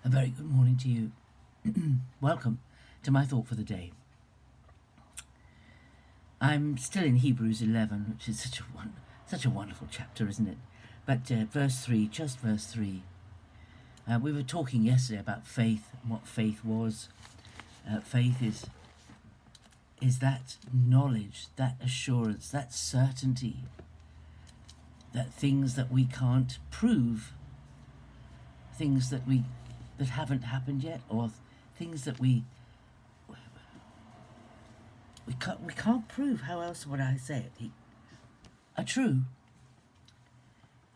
A very good morning to you. Welcome to my thought for the day. I'm still in Hebrews 11, which is such a wonderful chapter, isn't it? But verse 3, just verse 3. We were talking yesterday about faith and what faith was. Faith is that knowledge, that assurance, that certainty, that things that we can't prove, things that haven't happened yet, or things that we can't prove. How else would I say it? Are true.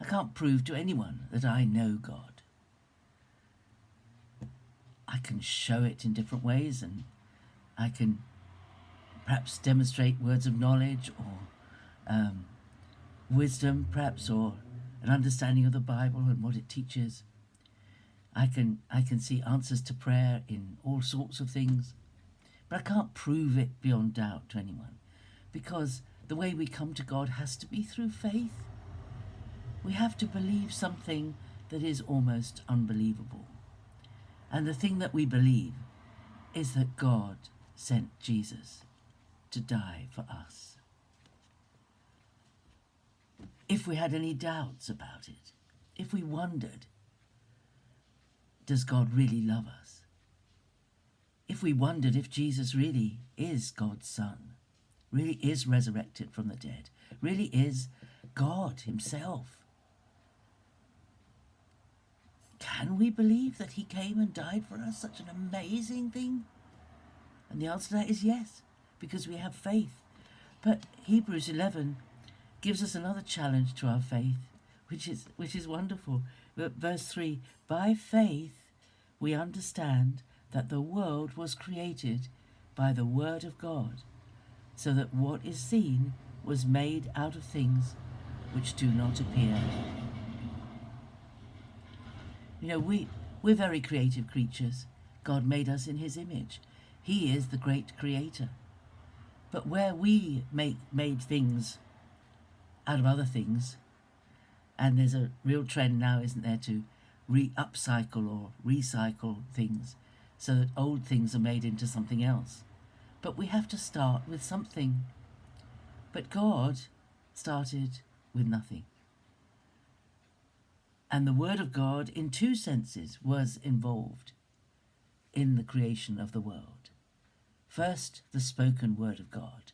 I can't prove to anyone that I know God. I can show it in different ways, and I can perhaps demonstrate words of knowledge or wisdom, perhaps, or an understanding of the Bible and what it teaches. I can see answers to prayer in all sorts of things, but I can't prove it beyond doubt to anyone, because the way we come to God has to be through faith. We have to believe something that is almost unbelievable. And the thing that we believe is that God sent Jesus to die for us. If we had any doubts about it, if we wondered, does God really love us? If we wondered if Jesus really is God's Son, really is resurrected from the dead, really is God himself, can we believe that he came and died for us? Such an amazing thing. And the answer to that is yes, because we have faith. But Hebrews 11 gives us another challenge to our faith, which is wonderful. Verse 3, by faith we understand that the world was created by the word of God, so that what is seen was made out of things which do not appear. You know, we're very creative creatures. God made us in his image. He is the great creator. But where we made things out of other things, and there's a real trend now, isn't there, to upcycle or recycle things so that old things are made into something else. But we have to start with something. But God started with nothing. And the word of God, in two senses, was involved in the creation of the world. First, the spoken word of God.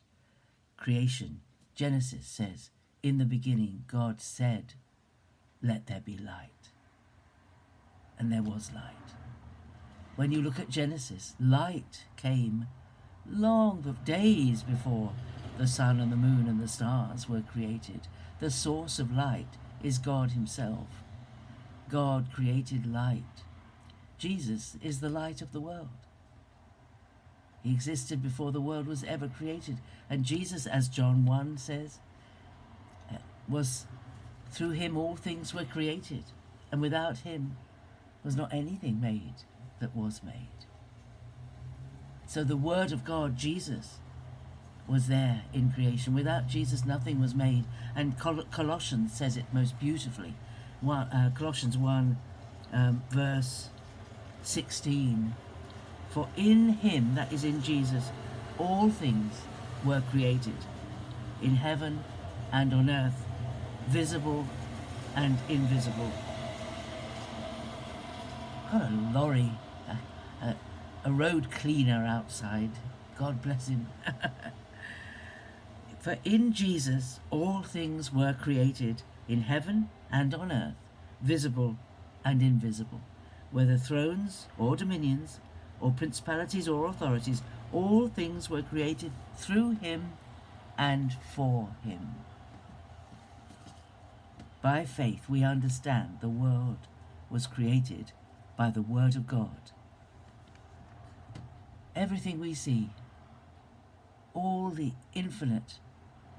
Creation, Genesis says, in the beginning God said, let there be light. And there was light. When you look at Genesis, light came days before the sun and the moon and the stars were created. The source of light is God himself. God created light. Jesus is the light of the world. He existed before the world was ever created. And Jesus, as John 1 says, was through him all things were created. And without him was not anything made that was made. So the word of God, Jesus, was there in creation. Without Jesus, nothing was made. And Colossians says it most beautifully. Colossians 1, verse 16. For in him, that is in Jesus, all things were created, in heaven and on earth, visible and invisible. Got a lorry, a road cleaner outside. God bless him. For in Jesus all things were created, in heaven and on earth, visible and invisible, whether thrones or dominions, or principalities or authorities, all things were created through him and for him. By faith we understand the world was created by the word of God. Everything we see, all the infinite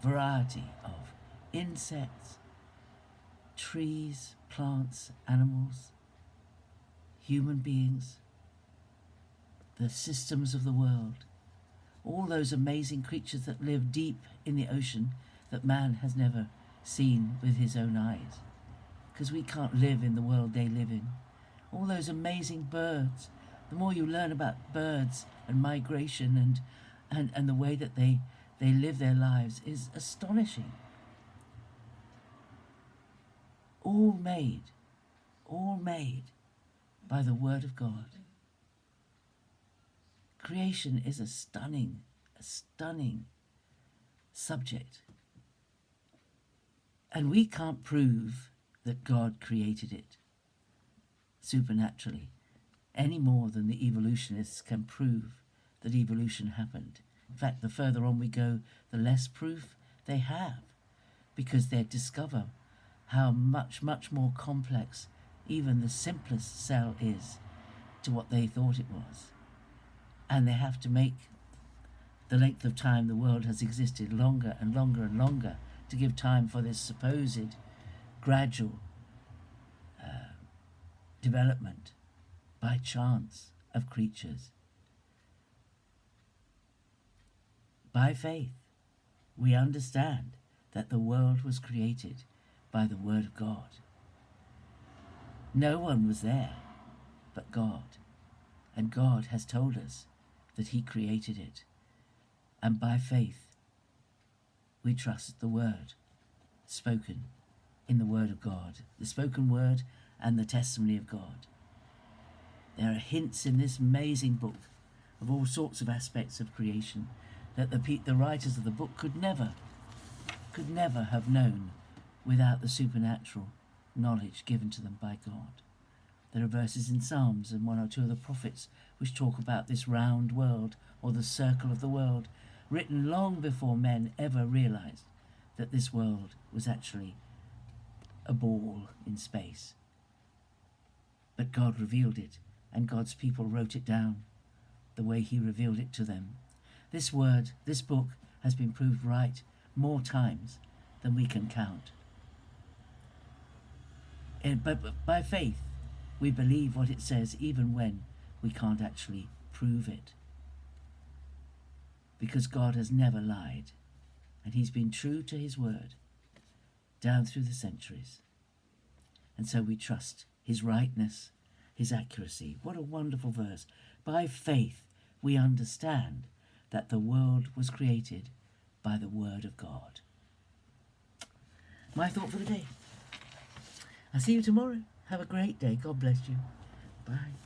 variety of insects, trees, plants, animals, human beings, the systems of the world, all those amazing creatures that live deep in the ocean that man has never seen with his own eyes, because we can't live in the world they live in. all those amazing birds. The more you learn about birds and migration and the way that they live their lives is astonishing. All made by the Word of God. Creation is a stunning subject. And we can't prove that God created it supernaturally any more than the evolutionists can prove that evolution happened. In fact, the further on we go, the less proof they have, because they discover how much more complex even the simplest cell is to what they thought it was. And they have to make the length of time the world has existed longer and longer and longer to give time for this supposed gradual development by chance of creatures. By faith, we understand that the world was created by the Word of God. No one was there but God, and God has told us that He created it. And by faith, we trust the Word spoken in the Word of God, the spoken Word and the testimony of God. There are hints in this amazing book of all sorts of aspects of creation that the writers of the book could never have known without the supernatural knowledge given to them by God. There are verses in Psalms and one or two of the prophets which talk about this round world, or the circle of the world, written long before men ever realized that this world was actually a ball in space. But God revealed it, and God's people wrote it down the way He revealed it to them. This book has been proved right more times than we can count. But by faith, we believe what it says even when we can't actually prove it. Because God has never lied, and He's been true to His word down through the centuries. And so we trust His rightness, His accuracy. What a wonderful verse. By faith, we understand that the world was created by the Word of God. My thought for the day. I'll see you tomorrow. Have a great day. God bless you. Bye.